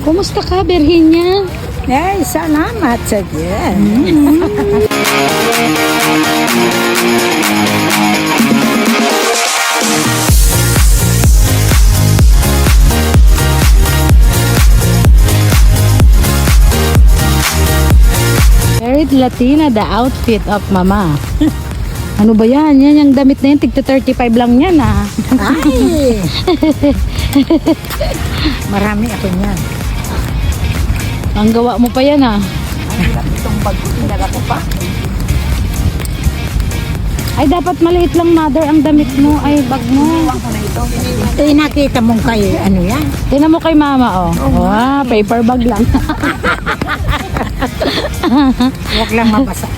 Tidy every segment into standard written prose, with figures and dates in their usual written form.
Kumusta ka, Virginia? Ay, salamat sa Diyos. Very Latina, the outfit of mama. Ano ba yan? Yan yung damit na yan, tigta 35 lang yan ah. Ay! Marami ako niyan. Ang gawa mo pa yan ah. Ang hirap itong bag ko, tinala ko pa. Ay, dapat maliit lang, mother, ang damit mo. Ay, bag mo. Iwan ko na ito. Eh, nakita mong kayo, ano yan? Tinan mo kay mama, oh. Wow, paper bag lang. Huwag lang mabasa.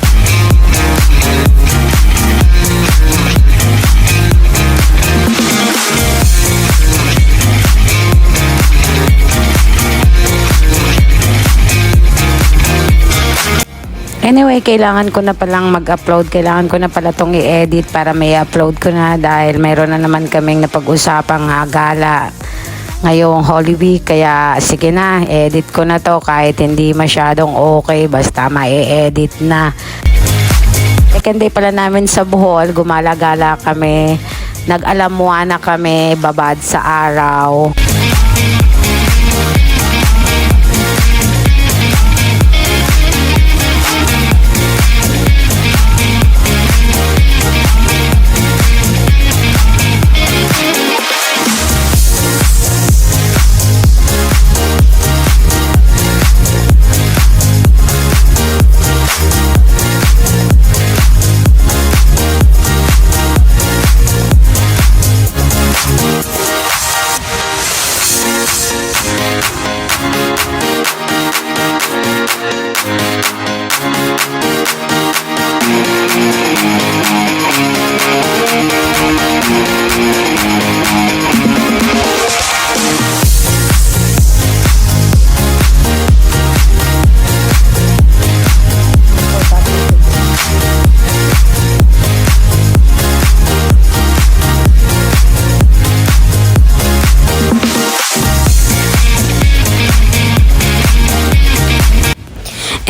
Anyway, kailangan ko na palang mag-upload. Kailangan ko na pala itong i-edit para may upload ko na dahil mayroon na naman kaming napag-usapang gala ngayong Holy Week. Kaya sige na, edit ko na to kahit hindi masyadong okay. Basta ma-edit na. Second day pala namin sa Bohol. Gumala-gala kami. Nag-alamuan na kami. Babad sa araw.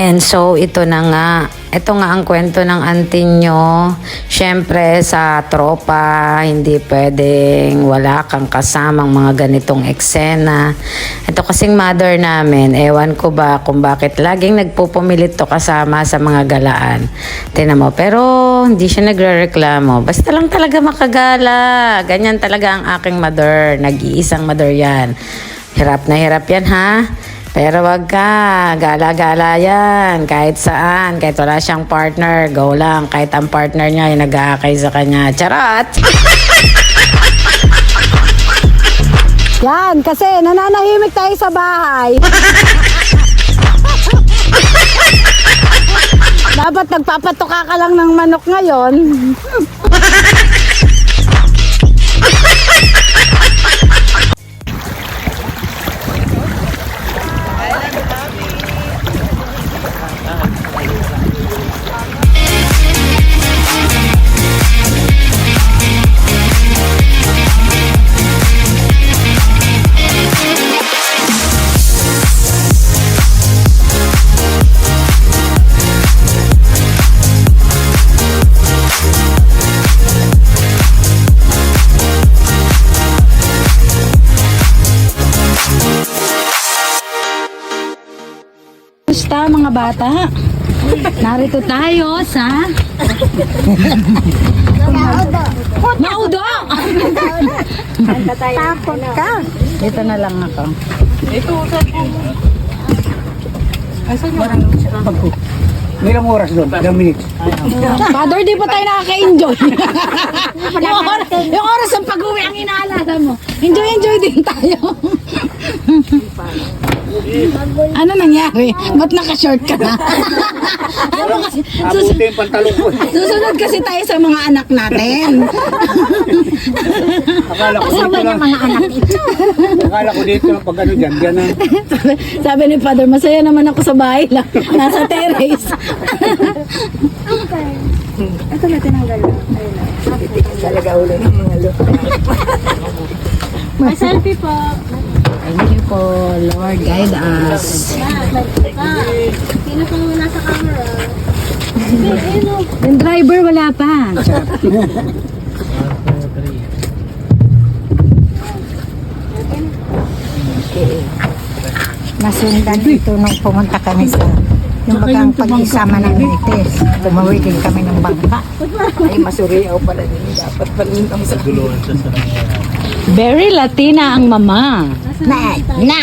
And so, ito na nga. Ito nga ang kwento ng auntie nyo. Siyempre, sa tropa, hindi pwedeng wala kang kasamang mga ganitong eksena. Ito kasing mother namin, ewan ko ba kung bakit laging nagpupumilit to kasama sa mga galaan. Tingnan mo, pero hindi siya nagre-reklamo. Basta lang talaga makagala. Ganyan talaga ang aking mother. Nag-iisang mother yan. Hirap na hirap yan, ha? Pero wag ka, gala-gala yan, kahit saan, kahit wala siyang partner, go lang, kahit ang partner niya ay nag-aakay sa kanya. Charot! Yan, kasi nananahimik tayo sa bahay. Dapat nagpapatuka ka lang ng manok ngayon. Kumusta mga bata? Narito tayo sa Maudo! Takot ka. Dito na lang ako. Ilang oras doon? Ilang minutes? Father, di pa tayo nakaka-enjoy. yung oras ng pag-uwi ang inaalala mo. Enjoy din tayo. Ano nangyari? Ba't naka-short ka na? Ano kasi? Abuti yung pantalon ko. Susunod kasi tayo sa mga anak natin. Akala ko dito lang. Mga anak ito. Akala ko dito lang pag ano dyan. Dyan na. Sabi ni Father, masaya naman ako sa bahay lang. Nasa terrace. Ito na tinanggal. Ayun na. Talaga ulo ng mga lupa. Thank you po, Lord. Guide us. Sino pong nasa camera? Yung driver, wala pa. Nasundan ito nung pumunta kami sa yung bagang pag-isama ng Nites. Tumawid din kami ng bangka. Ay, masuriyaw pala din. Dapat pala din kami sa Very Latina ang mama. na. Na!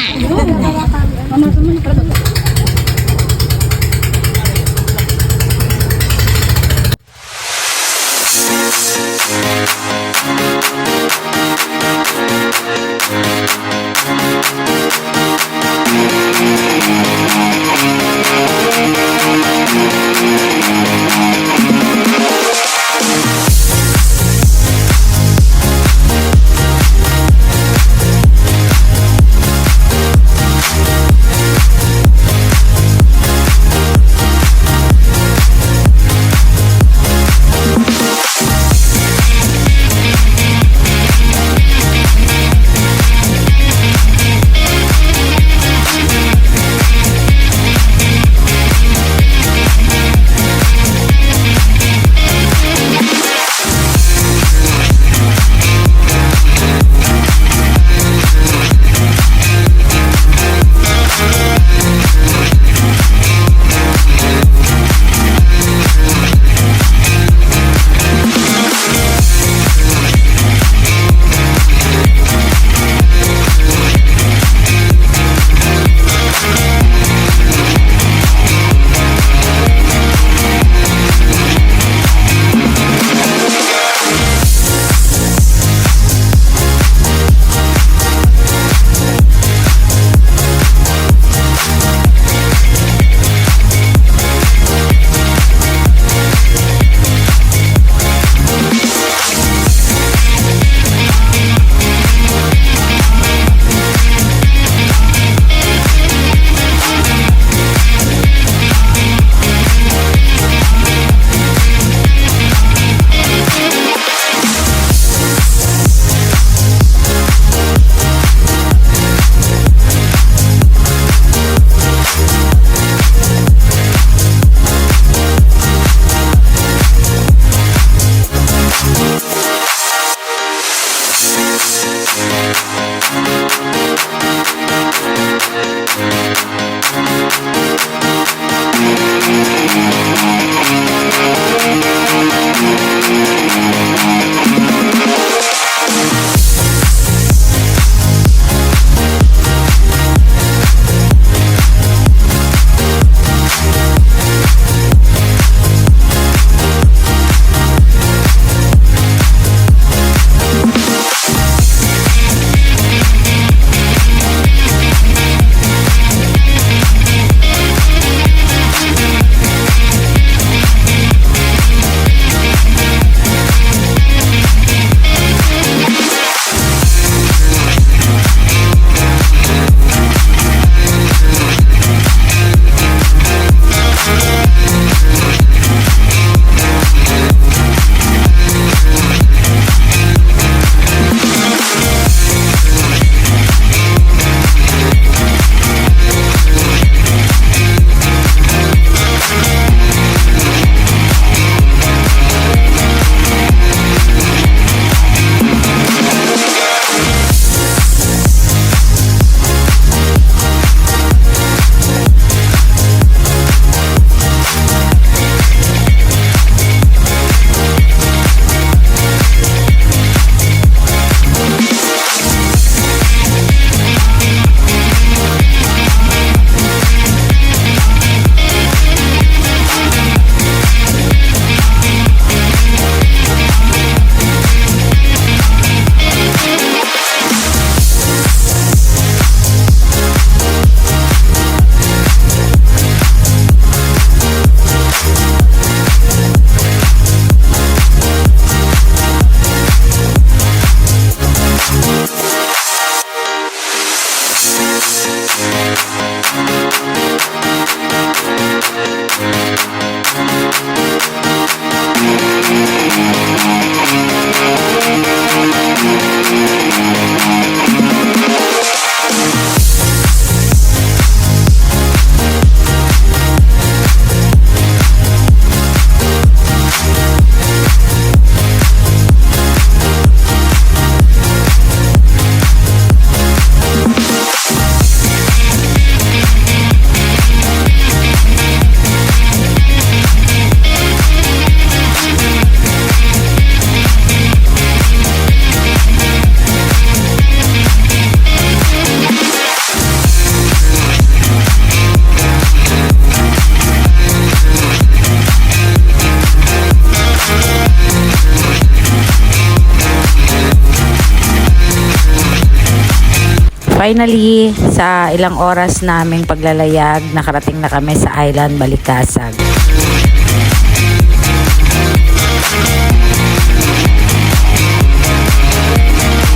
Finally, sa ilang oras naming paglalayag, nakarating na kami sa Island Balikasag.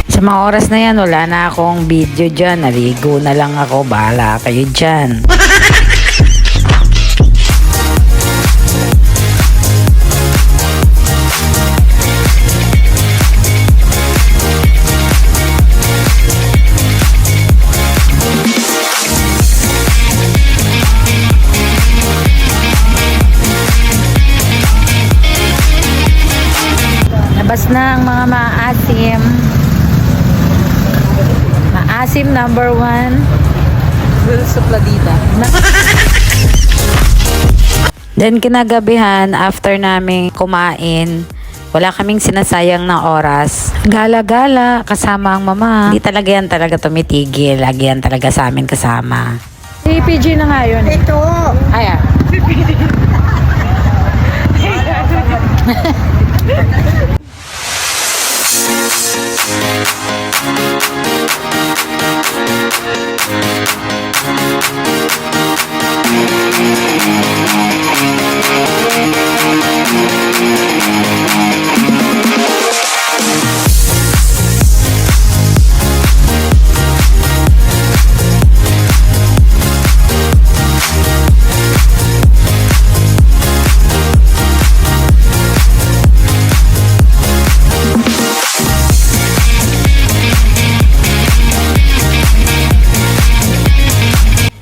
Sa mga oras na yan, wala na akong video dyan. Naligo na lang ako. Bahala kayo dyan. Labas na ang mga maasim. Maasim number 1. Will supladita. Then kinagabihan, after namin kumain, wala kaming sinasayang na oras. Gala-gala, kasama ang mama. Hindi talaga yan talaga tumitigil. Lagi yan talaga sa amin kasama. Si PG na nga yun. Ito. Ayan.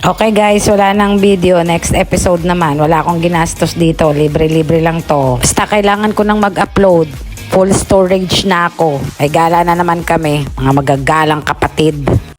Okay guys, wala nang video. Next episode naman. Wala akong ginastos dito. Libre-libre lang to. Basta kailangan ko nang mag-upload. Full storage na ako. Ay gala na naman kami. Mga magagalang kapatid.